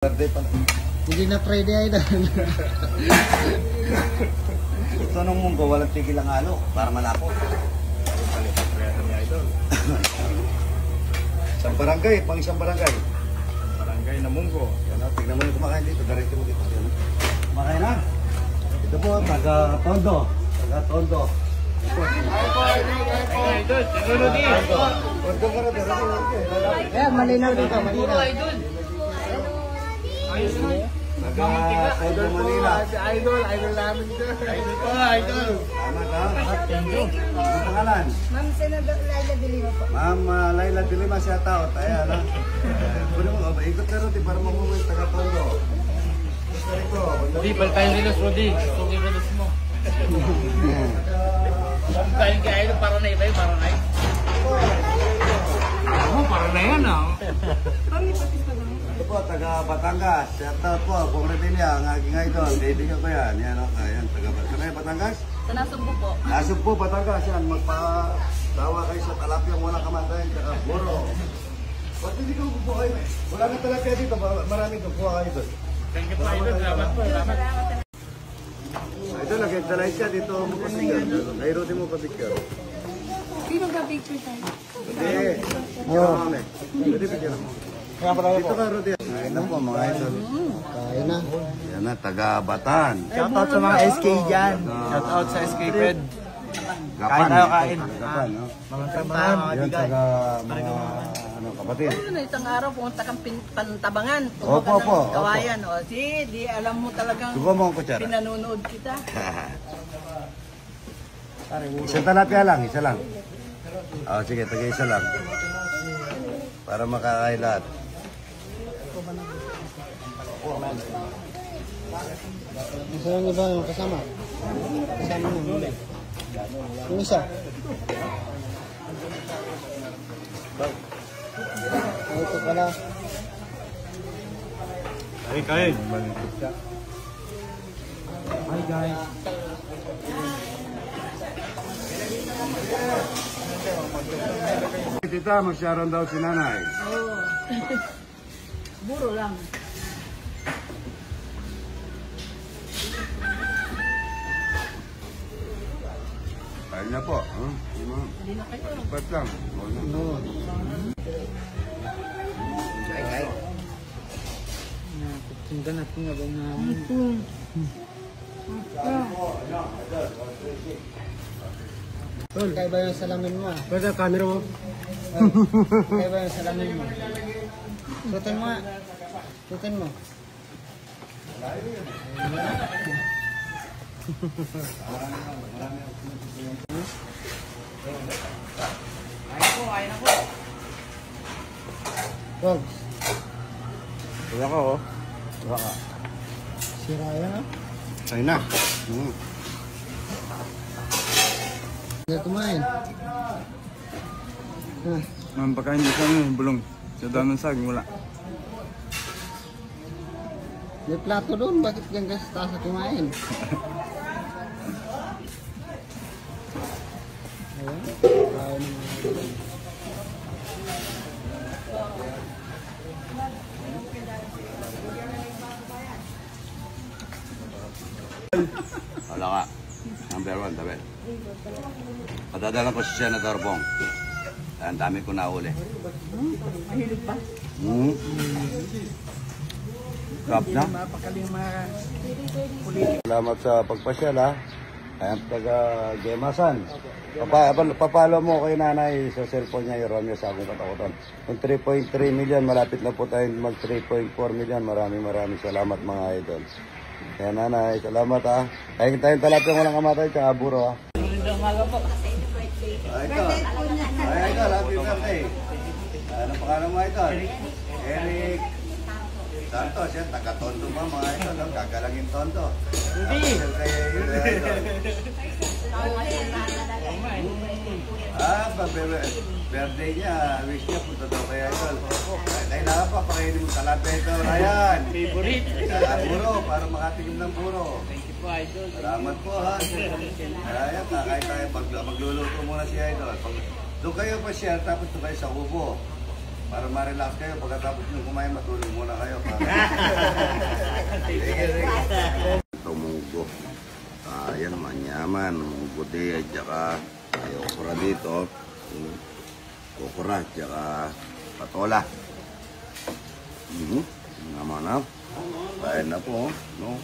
Birthday pala. Hindi na Friday idol. So nung munggo, walang tigil ang halo para malapot. Palipat-palitan ni Idol. Isang barangay, pang isang barangay. Barangay na munggo. Yan, tignan mo yung kumakain dito, diretso mo dito. Yan. Kumakain na. Ito po, taga-tondo. Taga-tondo. Idol, tinulog din. Tondo ka na, diretso mo. Ayan, malinaw dito, malinaw. Ayos na. Taga-tondo Manila. Idol namin ito. Idol po, Idol. Tama ka? Ang pangalan? Ma'am Senador Laila de Lima po. Ma'am Laila de Lima siya tao. Ayan, ha? Pwede mo, ikot ka rin para mamuwi taga-tondo. Ito, Rudy, balik tayo nilos, Rudy. Suki nilos mo. Kain ka, Idol, para na iba yung para na yun. Oo, para na yan, ah. ito po, taga Batangas. Shout out po, kung Revilla, ang aking idol. Kaibigan ko yan. Yan, o. Ayan, taga Batangas. Sa Nasugbo po. Nasub po, Batangas. Yan, magpa-tawa kayo sa talapyang walang kamatayan, tsaka buro. Ba't hindi ko bubuo kayo? Wala na talapya dito, maraming kukuha kayo doon. Thank you po, Idol. Salamat po, salamat. Ito, nag-intalize ka dito mo pa-picture. Nairote mo pa-picture. Hindi magka-picture tayo. Hindi. Oo. Pwede picture mo. Dito ka, Rodi. Ayun na po, mga idol. Kain na. Yan na, taga-Batan. Shout out sa mga SK dyan. Shout out sa SK Fred. Gapan. Kain tayo, kain. Gapan, no? Mga tayo, mga Yan, bigay. taga mga kapatid. Ano na isang araw pumunta kang pantabangan. Opo, opo. Kawayan. O, di alam mo talagang Sugo mo ang kutsara. pinanunood kita. Isang talapia lang, isa lang. Oh, sige, taga-isa lang. Para makakain lahat. Gusto yung iba yung kasama. Kasama na. Yung isa. Ay, ito pala. Kain. Hi guys. Tita, mag-sharon daw si nanay. Oo. Buro lang. Kain na po. Huh? Hindi na kayo. Ba't lang? No. Tingnan natin nga ba namin. Tol, kaya ba yung salamin mo? Basta camera mo. Kaya ba yung salamin mo? Suotin mo nga. Suotin mo. Tol, Wala ka, oh. Wala ka. sira yan ha? Kain na. Hindi kumain. Ma'am, pagkain dito ano, bulong. Sa daan ng saging, wala. May plato doon, bakit yan kasi taas na kumain? Ayan, kain ng mga idol. Wala ka. Number 1, tabi. Padadalan ko si Senator Bong. Ang dami ko nahuli. Mahilig pa. Crap na. Mapakaling mga Salamat sa pagpasyal, ha. Ayan, taga Gemasan. Papalo mo kay nanay sa cellphone niya yung Romeo sa akong katakutan. Kung 3.3 million, malapit na po tayo mag 3.4 million. Maraming salamat mga idol. Kaya nanay, salamat ha. Kain tayong talapyang walang kamatay, tsaka buro ha. Ay, ito. Ay, ito. Happy birthday. Ano pangalan mo ito? Eric Santos. Yan, taga-tondo pa mga ito. No? Gagalangin tondo. Hindi. Birthday niya. Wish niya punta daw kaya ito. Kailangan pa, pakainin mo talapya ito, Ryan. Favorite. Buro, para makatikim ng buro. Thank you po, Idol. Salamat po ha. Ayan, kakain tayo. Magluluto muna si Idol. Doon kayo pa share, tapos doon kayo sa ubo. Para ma-relax kayo, pagkatapos nyo kumain, matulog muna kayo. Ito munggo. Ayan, manyaman. Munggo di, at saka ay okra dito. Okra, at saka patola. Naman na. Kain na po, no?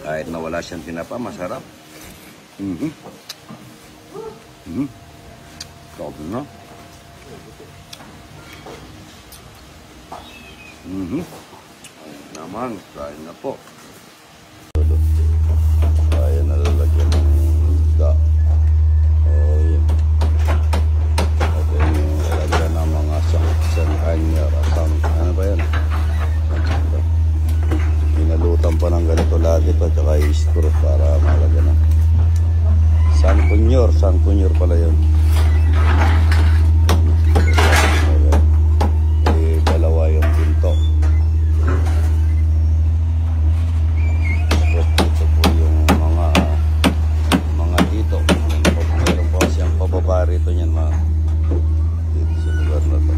Kahit na wala siyang tinapa, masarap. Sarap na. Naman, kain na po. Kaya nalalagyan ng isda. Oh, yun. At yun yung nalalagyan ng mga sangkanya. Ano ba yan? Inalutan pa ng ganito lagi ito. Tsaka istro para malagyan ng sangkunyor pala yun. Dalawa yung pinto. Ito po yung mga dito. Meron po siyang pababa rito niyan dito sa lugar na to.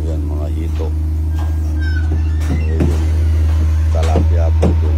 Ayan, mga hito. Ayan, talapia po dun.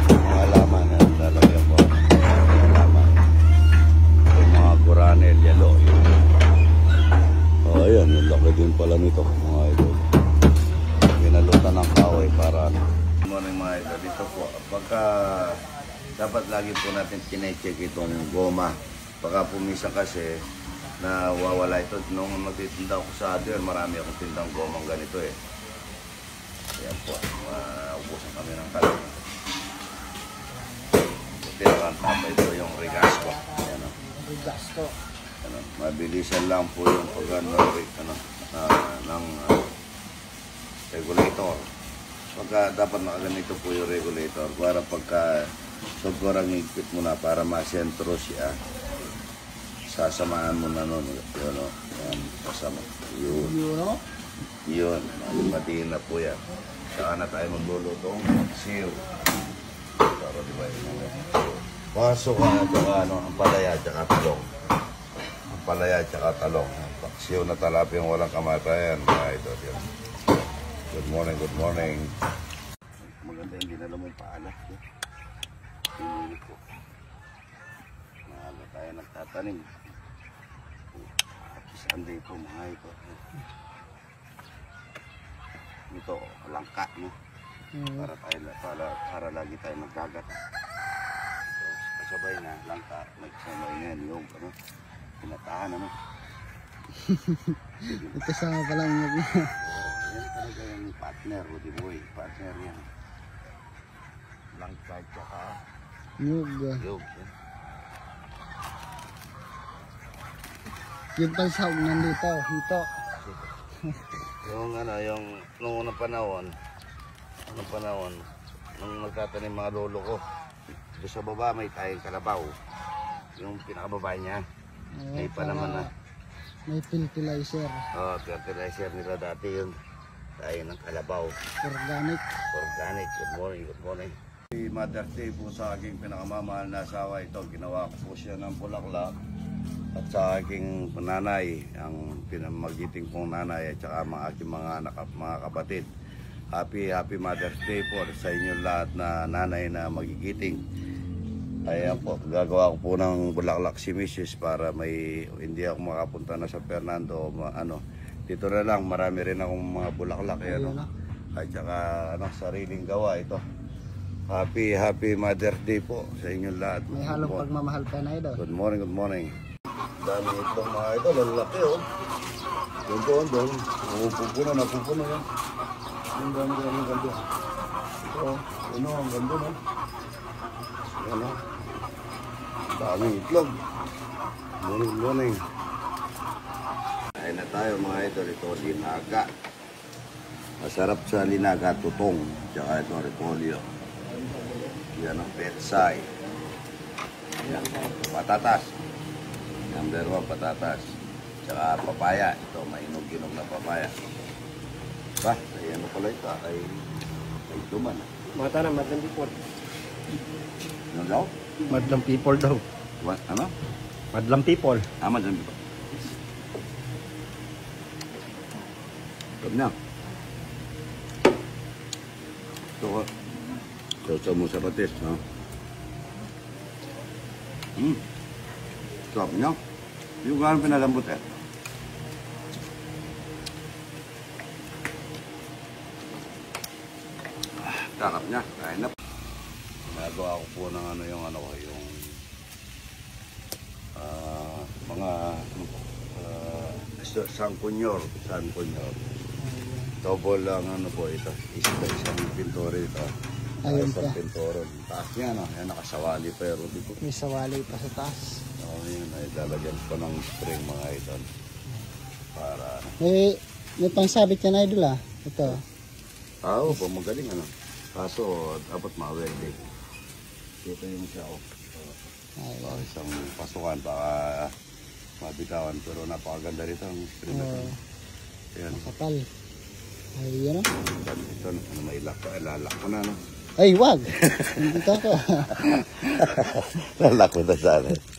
Mga laman na lalagyan po. Mga laman. Yung mga guranel, yelo. Oh, ayan, yung laki din pala nito, mga idol. Ginalutan ng kahoy para ano. Good morning mga idol. Dito po, pagka dapat lagi po natin kine-check itong goma. Baka pumisa kasi na wawala ito. Nung magtitinda ko sa other, marami akong tindang gomang ganito eh. Ayan po, ubusan kami ng kalang. Pinakantapay po yung Rigasco. Ayan o. Rigasco. Ano, mabilisan lang po yung ng regulator. Pagka dapat nakaganito po yung regulator para pagka sobrang higpit mo na para masentro siya, sasamaan mo na nun. Yun o. Yan, kasama. Yun. Matiin na po yan. Saka na tayo maglulutong siyo. Para diba yun. Paso ka na ito ang palaya at talong. Palaya at saka talong. Paksiw na talapia yung walang kamatayan. Idol yan. Good morning, good morning. Maganda yung dinala mong paalat. Pinili ko. Maaga tayo nagtatanim. Sunday po mga ito. Ito, langka, no? Para lagi tayo nagkagat. So, kasabay na, langka, nagsabay na yung pinatahan, ano? Ito sama pa lang yun. Yan talaga yung partner, Rudy Boy. Partner yan. Langka, tsaka Nyug. yog. Yan. Yung pansahog nandito, hito. Yung nung unang panahon, nung nagtatanim mga lolo ko, doon sa baba may tayong kalabaw. Yung pinakababa niya, may pa naman na. May fertilizer. Fertilizer nila dati yun. Tayo ng kalabaw. Organic. Good morning, good morning. Mother's Day po sa aking pinakamamahal na asawa ito. Ginawa ko po siya ng bulaklak. At sa aking nanay, ang pinamagiting kong nanay at saka mga aking mga anak at mga kapatid. Happy Mother's Day po sa inyo lahat na nanay na magigiting. Ayan po, gagawa ko po ng bulaklak si Mrs. para hindi ako makapunta na sa Fernando. Dito na lang, marami rin akong mga bulaklak. At saka sariling gawa ito. Happy Mother's Day po sa inyo lahat. May halong pagmamahal pa na ito. Good morning, good morning. Dami itong mga ito, lalaki oh. Doon. Napupuno yan. Ang dami ganda. Ito, ang ganda no. Yan o. Daming itlog. Good morning. Kain na tayo mga ito. Ito, linaga. Masarap sa linaga, tutong. Tsaka ito, repolyo. Yan ang petsay. Yan, patatas. Number 1, patatas. Tsaka papaya. Ito, mainog-inog na papaya. Ayan na pala ito. Ay tuman. Mata na, madlang people. Ano daw? Madlang people daw. What? Ano? Madlang people. Madlang people. Sarap niya. Ito ko. Sausaw mo sa patis, no? Sarap niya. Yung gano'n pinalambot eh. Sarap niya. Kain na. Nagawa ko po ng ano yung ano ko, yung mga sangkunyor. Double lang ano po ito. Isang pintore ito. Ayun Isang pa. pintore. Taas niya, no? Yan, nakasawali pero dito. May sawali pa sa taas. Yun, ay lalagyan ko ng spring mga ito. Para May pangsabit ka na idol ah. Ito. tao po, magaling ano. Kaso, dapat ma-welding. Dito yung siya, oh. Ayun. Isang pasukan, baka mabitawan. Pero napakaganda rito ang spring na ito. Ayan. Kapal. Ayun ah. Ito, ano, may lock ko. Lalak ko na, no? Ay, wag! Dito ako. Lalak ko na sana.